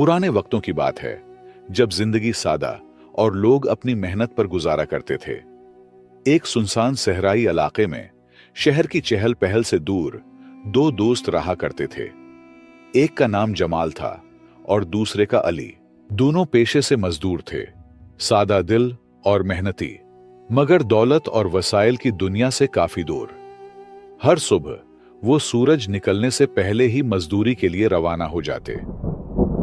पुराने वक्तों की बात है, जब जिंदगी सादा और लोग अपनी मेहनत पर गुजारा करते थे। एक सुनसान सहराई इलाके में शहर की चहल पहल से दूर दो दोस्त रहा करते थे। एक का नाम जमाल था और दूसरे का अली। दोनों पेशे से मजदूर थे, सादा दिल और मेहनती, मगर दौलत और वसाइल की दुनिया से काफी दूर। हर सुबह वो सूरज निकलने से पहले ही मजदूरी के लिए रवाना हो जाते।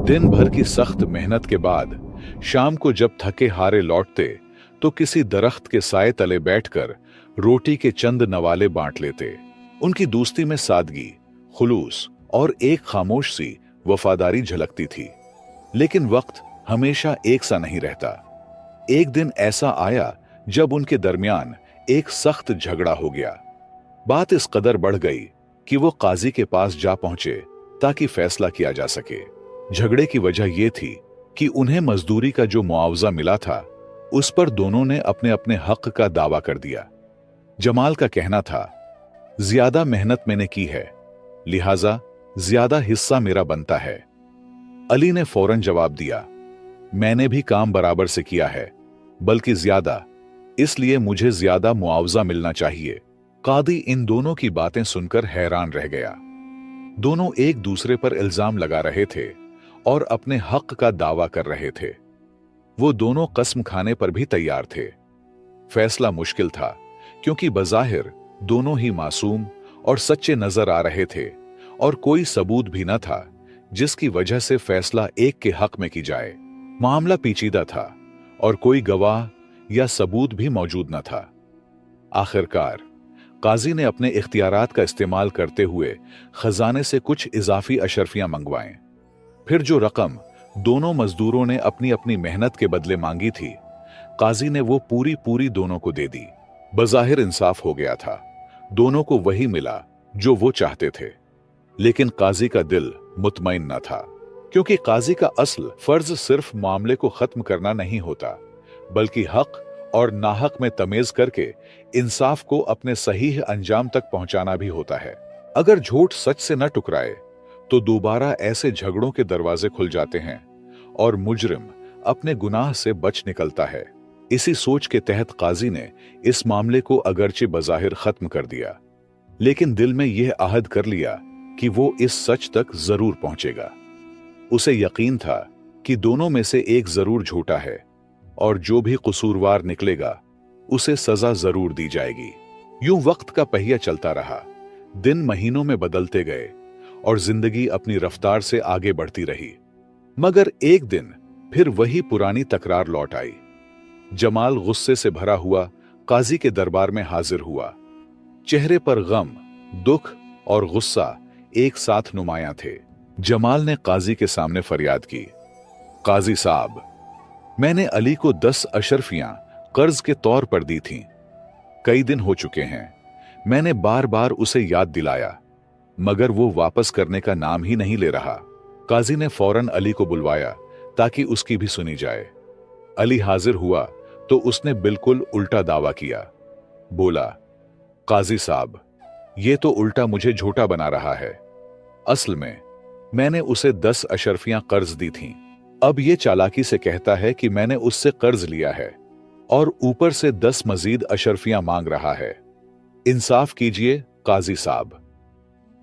दिन भर की सख्त मेहनत के बाद शाम को जब थके हारे लौटते तो किसी दरख्त के साए तले बैठकर रोटी के चंद नवाले बांट लेते। उनकी दोस्ती में सादगी, खुलूस और एक खामोश सी वफादारी झलकती थी। लेकिन वक्त हमेशा एक सा नहीं रहता। एक दिन ऐसा आया जब उनके दरमियान एक सख्त झगड़ा हो गया। बात इस कदर बढ़ गई कि वो काजी के पास जा पहुंचे ताकि फैसला किया जा सके। झगड़े की वजह यह थी कि उन्हें मजदूरी का जो मुआवजा मिला था उस पर दोनों ने अपने अपने हक का दावा कर दिया। जमाल का कहना था, ज्यादा मेहनत मैंने की है, लिहाजा ज्यादा हिस्सा मेरा बनता है। अली ने फौरन जवाब दिया, मैंने भी काम बराबर से किया है, बल्कि ज्यादा, इसलिए मुझे ज्यादा मुआवजा मिलना चाहिए। कादी इन दोनों की बातें सुनकर हैरान रह गया। दोनों एक दूसरे पर इल्जाम लगा रहे थे और अपने हक का दावा कर रहे थे। वो दोनों कसम खाने पर भी तैयार थे। फैसला मुश्किल था क्योंकि बज़ाहिर दोनों ही मासूम और सच्चे नजर आ रहे थे और कोई सबूत भी न था जिसकी वजह से फैसला एक के हक में की जाए। मामला पेचीदा था और कोई गवाह या सबूत भी मौजूद न था। आखिरकार काजी ने अपने इख्तियारात का इस्तेमाल करते हुए खजाने से कुछ इजाफी अशरफियां मंगवाएं। फिर जो रकम दोनों मजदूरों ने अपनी अपनी मेहनत के बदले मांगी थी, काजी ने वो पूरी दोनों को दे दी। बज़ाहिर इंसाफ हो गया था, दोनों को वही मिला जो वो चाहते थे। लेकिन काजी का दिल मुतमईन न था, क्योंकि काजी का असल फर्ज सिर्फ मामले को खत्म करना नहीं होता, बल्कि हक और नाहक में तमेज करके इंसाफ को अपने सही अंजाम तक पहुंचाना भी होता है। अगर झूठ सच से न टकराए तो दोबारा ऐसे झगड़ों के दरवाजे खुल जाते हैं और मुजरिम अपने गुनाह से बच निकलता है। इसी सोच के तहत काजी ने इस मामले को अगरचे बज़ाहिर खत्म कर दिया, लेकिन दिल में यह आहद कर लिया कि वो इस सच तक जरूर पहुंचेगा। उसे यकीन था कि दोनों में से एक जरूर झूठा है और जो भी कसूरवार निकलेगा उसे सजा जरूर दी जाएगी। यूं वक्त का पहिया चलता रहा। दिन महीनों में बदलते गए और जिंदगी अपनी रफ्तार से आगे बढ़ती रही। मगर एक दिन फिर वही पुरानी तकरार लौट आई। जमाल गुस्से से भरा हुआ काजी के दरबार में हाजिर हुआ। चेहरे पर गम, दुख और गुस्सा एक साथ नुमायां थे। जमाल ने काजी के सामने फरियाद की, काजी साहब, मैंने अली को 10 अशरफियां कर्ज के तौर पर दी थीं। कई दिन हो चुके हैं, मैंने बार बार उसे याद दिलाया, मगर वो वापस करने का नाम ही नहीं ले रहा। काजी ने फौरन अली को बुलवाया ताकि उसकी भी सुनी जाए। अली हाजिर हुआ तो उसने बिल्कुल उल्टा दावा किया। बोला, काजी साहब, ये तो उल्टा मुझे झूठा बना रहा है। असल में मैंने उसे 10 अशरफियां कर्ज दी थीं। अब ये चालाकी से कहता है कि मैंने उससे कर्ज लिया है और ऊपर से 10 मजीद अशरफियां मांग रहा है। इंसाफ कीजिए काजी साहब।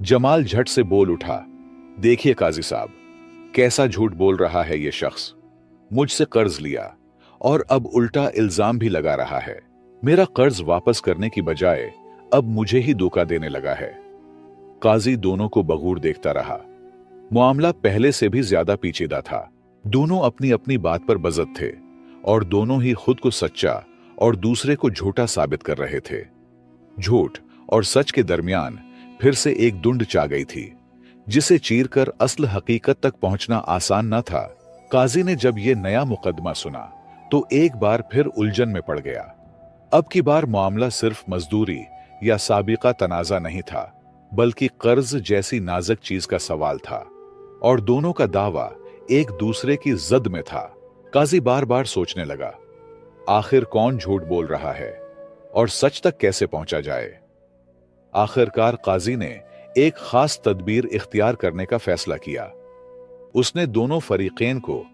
जमाल झट से बोल उठा, देखिए काजी साहब, कैसा झूठ बोल रहा है ये शख्स। मुझसे कर्ज लिया और अब उल्टा इल्जाम भी लगा रहा है। मेरा कर्ज वापस करने की बजाय अब मुझे ही धोखा देने लगा है। काजी दोनों को बगूर देखता रहा। मामला पहले से भी ज्यादा पेचीदा था। दोनों अपनी अपनी बात पर बज़द थे और दोनों ही खुद को सच्चा और दूसरे को झूठा साबित कर रहे थे। झूठ और सच के दरमियान फिर से एक दुंड चा गई थी, जिसे चीरकर असल हकीकत तक पहुंचना आसान न था। काजी ने जब यह नया मुकदमा सुना तो एक बार फिर उलझन में पड़ गया। अब की बार मामला सिर्फ मजदूरी या साबिका तनाजा नहीं था, बल्कि कर्ज जैसी नाजुक चीज का सवाल था और दोनों का दावा एक दूसरे की जद में था। काजी बार बार सोचने लगा, आखिर कौन झूठ बोल रहा है और सच तक कैसे पहुंचा जाए। आखिरकार काजी ने एक खास तदबीर इख्तियार करने का फैसला किया। उसने दोनों फरीकैन को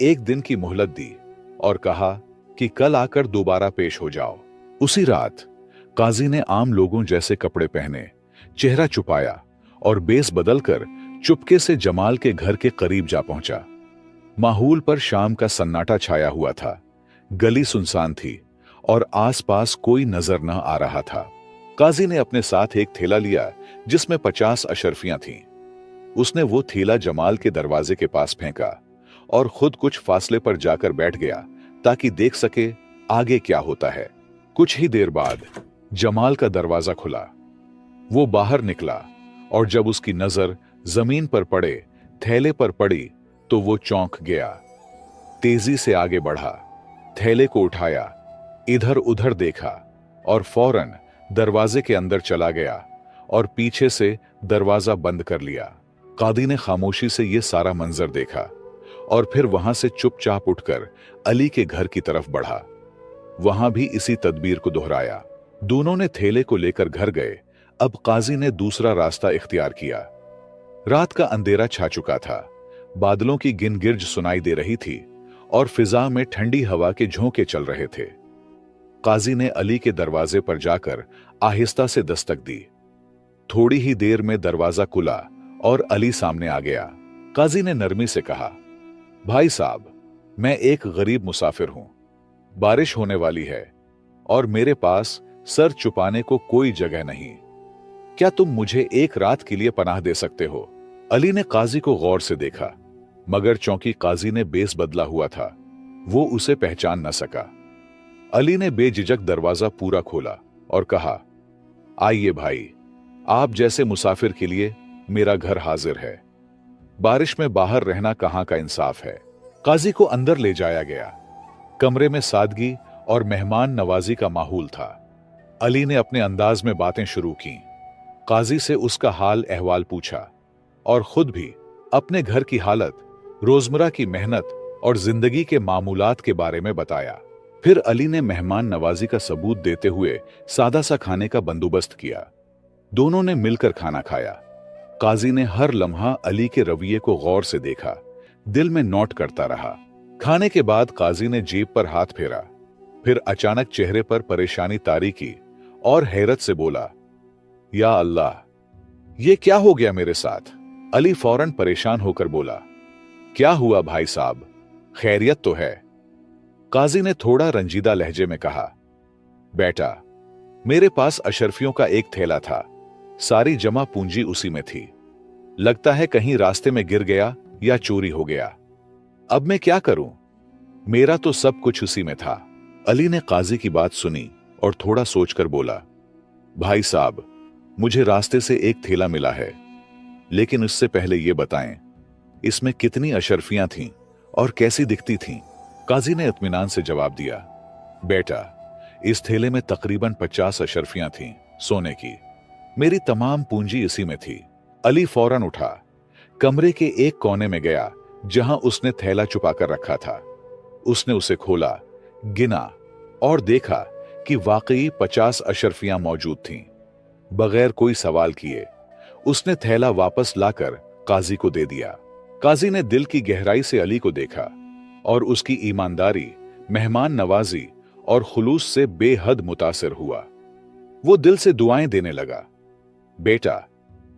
एक दिन की मोहलत दी और कहा कि कल आकर दोबारा पेश हो जाओ। उसी रात काजी ने आम लोगों जैसे कपड़े पहने, चेहरा छुपाया और बेस बदलकर चुपके से जमाल के घर के करीब जा पहुंचा। माहौल पर शाम का सन्नाटा छाया हुआ था। गली सुनसान थी और आसपास कोई नजर न आ रहा था। काजी ने अपने साथ एक थैला लिया जिसमें 50 अशरफियां थीं। उसने वो थैला जमाल के दरवाजे के पास फेंका और खुद कुछ फासले पर जाकर बैठ गया ताकि देख सके आगे क्या होता है। कुछ ही देर बाद जमाल का दरवाजा खुला। वो बाहर निकला और जब उसकी नजर जमीन पर पड़े, थैले पर पड़ी, तो वो चौंक गया। तेजी से आगे बढ़ा, थैले को उठाया, इधर उधर देखा और फौरन दरवाजे के अंदर चला गया और पीछे से दरवाजा बंद कर लिया। कादी ने खामोशी से यह सारा मंजर देखा और फिर वहां से चुपचाप उठकर अली के घर की तरफ बढ़ा। वहां भी इसी तदबीर को दोहराया। दोनों ने थैले को लेकर घर गए। अब काजी ने दूसरा रास्ता इख्तियार किया। रात का अंधेरा छा चुका था, बादलों की गिनगिर्ज सुनाई दे रही थी और फिजा में ठंडी हवा के झोंके चल रहे थे। काजी ने अली के दरवाजे पर जाकर आहिस्ता से दस्तक दी। थोड़ी ही देर में दरवाजा खुला और अली सामने आ गया। काजी ने नरमी से कहा, भाई साहब, मैं एक गरीब मुसाफिर हूं। बारिश होने वाली है और मेरे पास सर छुपाने को कोई जगह नहीं। क्या तुम मुझे एक रात के लिए पनाह दे सकते हो? अली ने काजी को गौर से देखा, मगर चूंकि काजी ने बेस बदला हुआ था, वो उसे पहचान न सका। अली ने बेझिझक दरवाजा पूरा खोला और कहा, आइए भाई, आप जैसे मुसाफिर के लिए मेरा घर हाजिर है। बारिश में बाहर रहना कहां का इंसाफ है। काजी को अंदर ले जाया गया। कमरे में सादगी और मेहमान नवाजी का माहौल था। अली ने अपने अंदाज में बातें शुरू की। काजी से उसका हाल अहवाल पूछा और खुद भी अपने घर की हालत, रोजमर्रा की मेहनत और जिंदगी के मामूलात के बारे में बताया। फिर अली ने मेहमान नवाजी का सबूत देते हुए सादा सा खाने का बंदोबस्त किया। दोनों ने मिलकर खाना खाया। काजी ने हर लम्हा अली के रवैये को गौर से देखा, दिल में नोट करता रहा। खाने के बाद काजी ने जेब पर हाथ फेरा, फिर अचानक चेहरे पर परेशानी तारी की और हैरत से बोला, या अल्लाह, ये क्या हो गया मेरे साथ? अली फौरन परेशान होकर बोला, क्या हुआ भाई साहब, खैरियत तो है? काजी ने थोड़ा रंजीदा लहजे में कहा, बेटा, मेरे पास अशरफियों का एक थैला था, सारी जमा पूंजी उसी में थी। लगता है कहीं रास्ते में गिर गया या चोरी हो गया। अब मैं क्या करूं? मेरा तो सब कुछ उसी में था। अली ने काजी की बात सुनी और थोड़ा सोचकर बोला, भाई साहब, मुझे रास्ते से एक थैला मिला है, लेकिन इससे पहले यह बताएं, इसमें कितनी अशरफियां थीं और कैसी दिखती थीं? काजी ने इत्मीनान से जवाब दिया, बेटा, इस थैले में तकरीबन 50 अशरफियां थीं, सोने की। मेरी तमाम पूंजी इसी में थी। अली फौरन उठा, कमरे के एक कोने में गया जहां उसने थैला छुपाकर रखा था। उसने उसे खोला, गिना और देखा कि वाकई 50 अशरफियां मौजूद थीं। बगैर कोई सवाल किए उसने थैला वापस लाकर काजी को दे दिया। काजी ने दिल की गहराई से अली को देखा और उसकी ईमानदारी, मेहमान नवाजी और खुलूस से बेहद मुतासिर हुआ। वो दिल से दुआएं देने लगा, बेटा,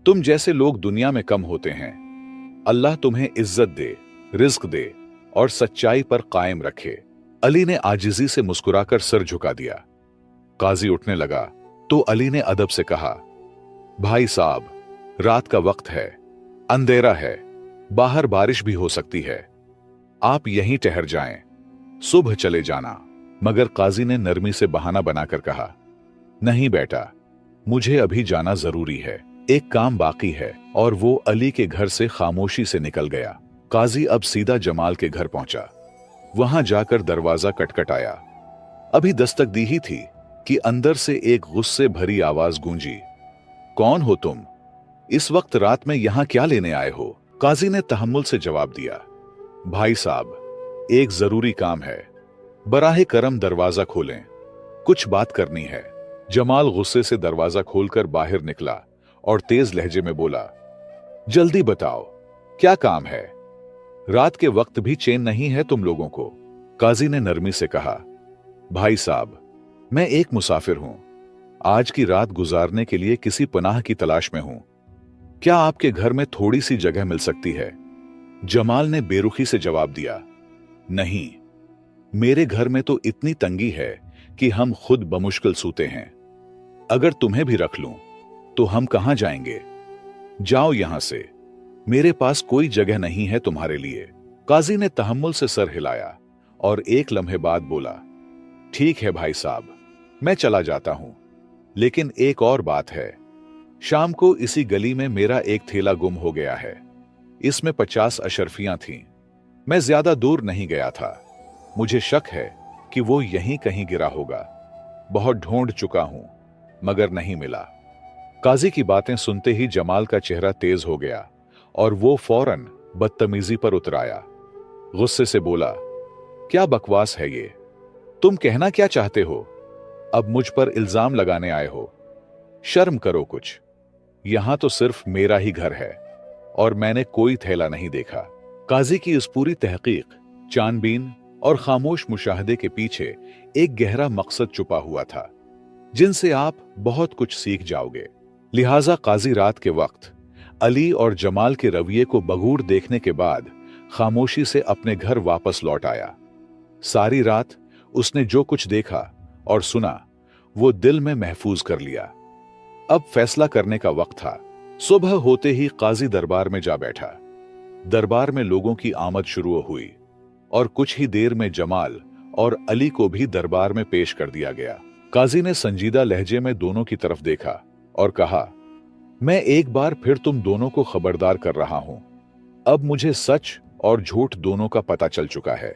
तुम जैसे लोग दुनिया में कम होते हैं। अल्लाह तुम्हें इज्जत दे, रिज्क दे और सच्चाई पर कायम रखे। अली ने आजिजी से मुस्कुराकर सर झुका दिया। काजी उठने लगा तो अली ने अदब से कहा, भाई साहब, रात का वक्त है, अंधेरा है, बाहर बारिश भी हो सकती है, आप यहीं ठहर जाएं, सुबह चले जाना। मगर काजी ने नरमी से बहाना बनाकर कहा, नहीं बेटा, मुझे अभी जाना जरूरी है, एक काम बाकी है। और वो अली के घर से खामोशी से निकल गया। काजी अब सीधा जमाल के घर पहुंचा। वहां जाकर दरवाजा खटखटाया। अभी दस्तक दी ही थी कि अंदर से एक गुस्से भरी आवाज गूंजी, कौन हो तुम? इस वक्त रात में यहां क्या लेने आए हो? काजी ने तहम्मुल से जवाब दिया, भाई साहब, एक जरूरी काम है, बराहे करम दरवाजा खोलें, कुछ बात करनी है। जमाल गुस्से से दरवाजा खोलकर बाहर निकला और तेज लहजे में बोला, जल्दी बताओ, क्या काम है? रात के वक्त भी चैन नहीं है तुम लोगों को। काजी ने नरमी से कहा, भाई साहब, मैं एक मुसाफिर हूं, आज की रात गुजारने के लिए किसी पनाह की तलाश में हूं। क्या आपके घर में थोड़ी सी जगह मिल सकती है? जमाल ने बेरुखी से जवाब दिया, नहीं, मेरे घर में तो इतनी तंगी है कि हम खुद बमुश्किल सूते हैं। अगर तुम्हें भी रख लूं तो हम कहां जाएंगे? जाओ यहां से, मेरे पास कोई जगह नहीं है तुम्हारे लिए। काजी ने तहम्मुल से सर हिलाया और एक लम्हे बाद बोला, ठीक है भाई साहब, मैं चला जाता हूं, लेकिन एक और बात है। शाम को इसी गली में मेरा एक थैला गुम हो गया है। इसमें 50 अशरफियां थीं। मैं ज्यादा दूर नहीं गया था। मुझे शक है कि वो यहीं कहीं गिरा होगा। बहुत ढूंढ चुका हूं, मगर नहीं मिला। काजी की बातें सुनते ही जमाल का चेहरा तेज हो गया और वो फौरन बदतमीजी पर उतर आया। गुस्से से बोला, क्या बकवास है ये? तुम कहना क्या चाहते हो? अब मुझ पर इल्जाम लगाने आए हो? शर्म करो कुछ। यहां तो सिर्फ मेरा ही घर है और मैंने कोई थैला नहीं देखा। काजी की इस पूरी तहकीक, छानबीन और खामोश मुशाहदे के पीछे एक गहरा मकसद छुपा हुआ था, जिनसे आप बहुत कुछ सीख जाओगे। लिहाजा काजी रात के वक्त अली और जमाल के रवैये को बगूर देखने के बाद खामोशी से अपने घर वापस लौट आया। सारी रात उसने जो कुछ देखा और सुना वो दिल में महफूज कर लिया। अब फैसला करने का वक्त था। सुबह होते ही काजी दरबार में जा बैठा। दरबार में लोगों की आमद शुरू हुई और कुछ ही देर में जमाल और अली को भी दरबार में पेश कर दिया गया। काजी ने संजीदा लहजे में दोनों की तरफ देखा और कहा, मैं एक बार फिर तुम दोनों को खबरदार कर रहा हूं। अब मुझे सच और झूठ दोनों का पता चल चुका है।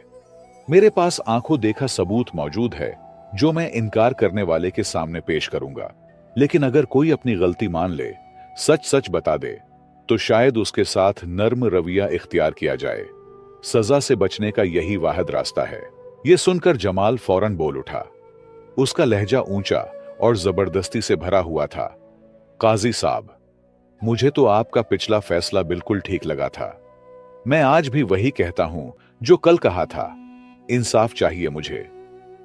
मेरे पास आंखों देखा सबूत मौजूद है जो मैं इनकार करने वाले के सामने पेश करूंगा। लेकिन अगर कोई अपनी गलती मान ले, सच सच बता दे, तो शायद उसके साथ नर्म रवैया इख्तियार किया जाए। सजा से बचने का यही वाहिद रास्ता है। यह सुनकर जमाल फौरन बोल उठा। उसका लहजा ऊंचा और जबरदस्ती से भरा हुआ था। काजी साहब, मुझे तो आपका पिछला फैसला बिल्कुल ठीक लगा था। मैं आज भी वही कहता हूं जो कल कहा था। इंसाफ चाहिए मुझे।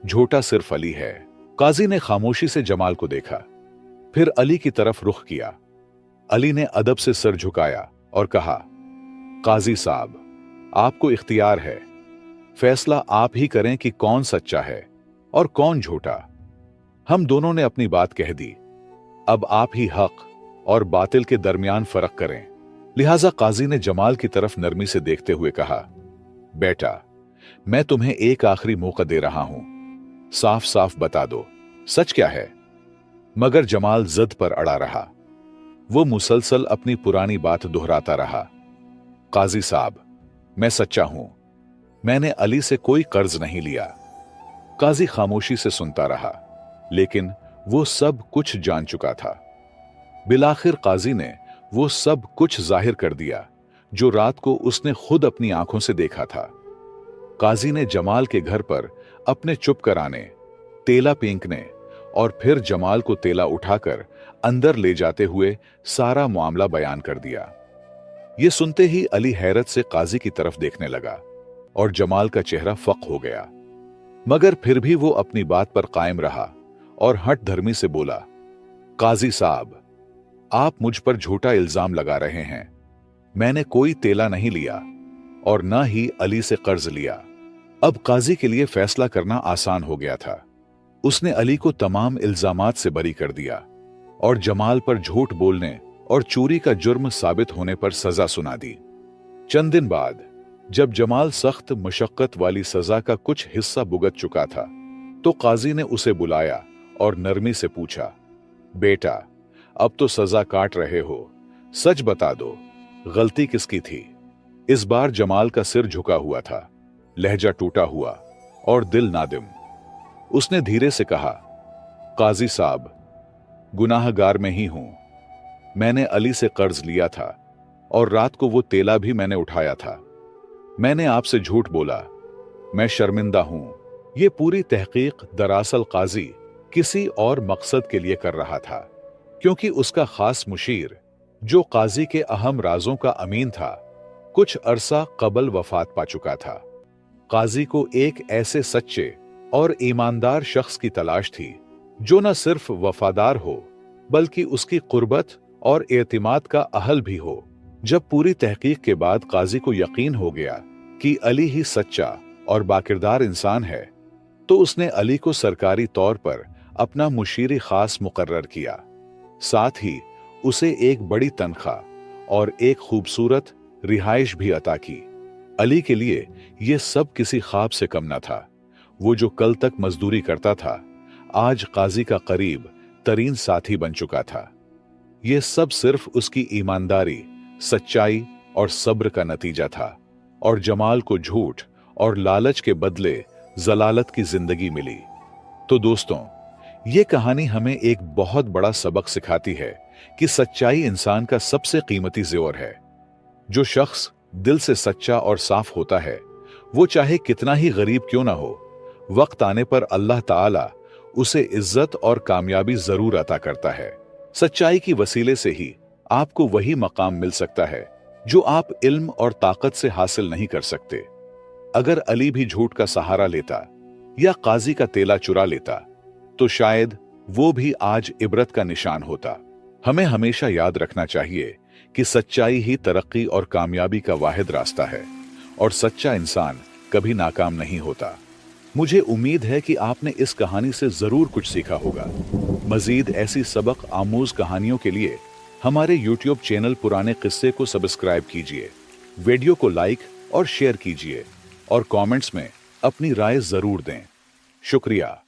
झूठा सिर्फ अली है। काजी ने खामोशी से जमाल को देखा, फिर अली की तरफ रुख किया। अली ने अदब से सर झुकाया और कहा, काजी साहब, आपको इख्तियार है। फैसला आप ही करें कि कौन सच्चा है और कौन झूठा। हम दोनों ने अपनी बात कह दी। अब आप ही हक और बातिल के दरमियान फर्क करें। लिहाजा काजी ने जमाल की तरफ नरमी से देखते हुए कहा, बेटा, मैं तुम्हें एक आखिरी मौका दे रहा हूं। साफ साफ बता दो, सच क्या है? मगर जमाल जिद पर अड़ा रहा। वो मुसलसल अपनी पुरानी बात दोहराता रहा। काजी साहब, मैं सच्चा हूं। मैंने अली से कोई कर्ज नहीं लिया। काजी खामोशी से सुनता रहा, लेकिन वो सब कुछ जान चुका था। बिलाखिर काजी ने वो सब कुछ जाहिर कर दिया जो रात को उसने खुद अपनी आंखों से देखा था। काजी ने जमाल के घर पर अपने चुप कराने, तेला फेंकने और फिर जमाल को तेला उठाकर अंदर ले जाते हुए सारा मामला बयान कर दिया। यह सुनते ही अली हैरत से काजी की तरफ देखने लगा और जमाल का चेहरा फक हो गया। मगर फिर भी वो अपनी बात पर कायम रहा और हठ धर्मी से बोला, काजी साहब, आप मुझ पर झूठा इल्जाम लगा रहे हैं। मैंने कोई तेला नहीं लिया और न ही अली से कर्ज लिया। अब काजी के लिए फैसला करना आसान हो गया था। उसने अली को तमाम इल्जामात से बरी कर दिया और जमाल पर झूठ बोलने और चोरी का जुर्म साबित होने पर सजा सुना दी। चंद दिन बाद जब जमाल सख्त मशक्कत वाली सजा का कुछ हिस्सा भुगत चुका था, तो काजी ने उसे बुलाया और नरमी से पूछा, बेटा, अब तो सजा काट रहे हो, सच बता दो, गलती किसकी थी? इस बार जमाल का सिर झुका हुआ था, लहजा टूटा हुआ और दिल नादिम। उसने धीरे से कहा, काजी साहब, गुनाहगार में ही हूं। मैंने अली से कर्ज लिया था और रात को वो तेला भी मैंने उठाया था। मैंने आपसे झूठ बोला। मैं शर्मिंदा हूं। ये पूरी तहकीक दरअसल काजी किसी और मकसद के लिए कर रहा था, क्योंकि उसका खास मुशीर, जो काजी के अहम राजों का अमीन था, कुछ अरसा कबल वफात पा चुका था। काजी को एक ऐसे सच्चे और ईमानदार शख्स की तलाश थी जो न सिर्फ वफादार हो बल्कि उसकी कुर्बत और एतमाद का अहल भी हो। जब पूरी तहकीक के बाद काजी को यकीन हो गया कि अली ही सच्चा और बाकिरदार इंसान है, तो उसने अली को सरकारी तौर पर अपना मुशीर खास मुकर्रर किया। साथ ही उसे एक बड़ी तनख्वाह और एक खूबसूरत रिहाइश भी अता की। अली के लिए यह सब किसी ख्वाब से कम न था। वो जो कल तक मजदूरी करता था, आज काजी का करीब तरीन साथी बन चुका था। यह सब सिर्फ उसकी ईमानदारी, सच्चाई और सब्र का नतीजा था। और जमाल को झूठ और लालच के बदले जलालत की जिंदगी मिली। तो दोस्तों, ये कहानी हमें एक बहुत बड़ा सबक सिखाती है कि सच्चाई इंसान का सबसे कीमती ज़ेवर है। जो शख्स दिल से सच्चा और साफ होता है, वो चाहे कितना ही गरीब क्यों ना हो, वक्त आने पर अल्लाह ताला उसे इज्जत और कामयाबी जरूर अता करता है। सच्चाई की वसीले से ही आपको वही मकाम मिल सकता है जो आप इल्म और ताकत से हासिल नहीं कर सकते। अगर अली भी झूठ का सहारा लेता या काजी का तेला चुरा लेता, तो शायद वो भी आज इबरत का निशान होता। हमें हमेशा याद रखना चाहिए कि सच्चाई ही तरक्की और कामयाबी का वाहिद रास्ता है, और सच्चा इंसान कभी नाकाम नहीं होता। मुझे उम्मीद है कि आपने इस कहानी से जरूर कुछ सीखा होगा। मजीद ऐसी सबक आमूज कहानियों के लिए हमारे YouTube चैनल पुराने किस्से को सब्सक्राइब कीजिए, वीडियो को लाइक और शेयर कीजिए, और कमेंट्स में अपनी राय जरूर दें। शुक्रिया।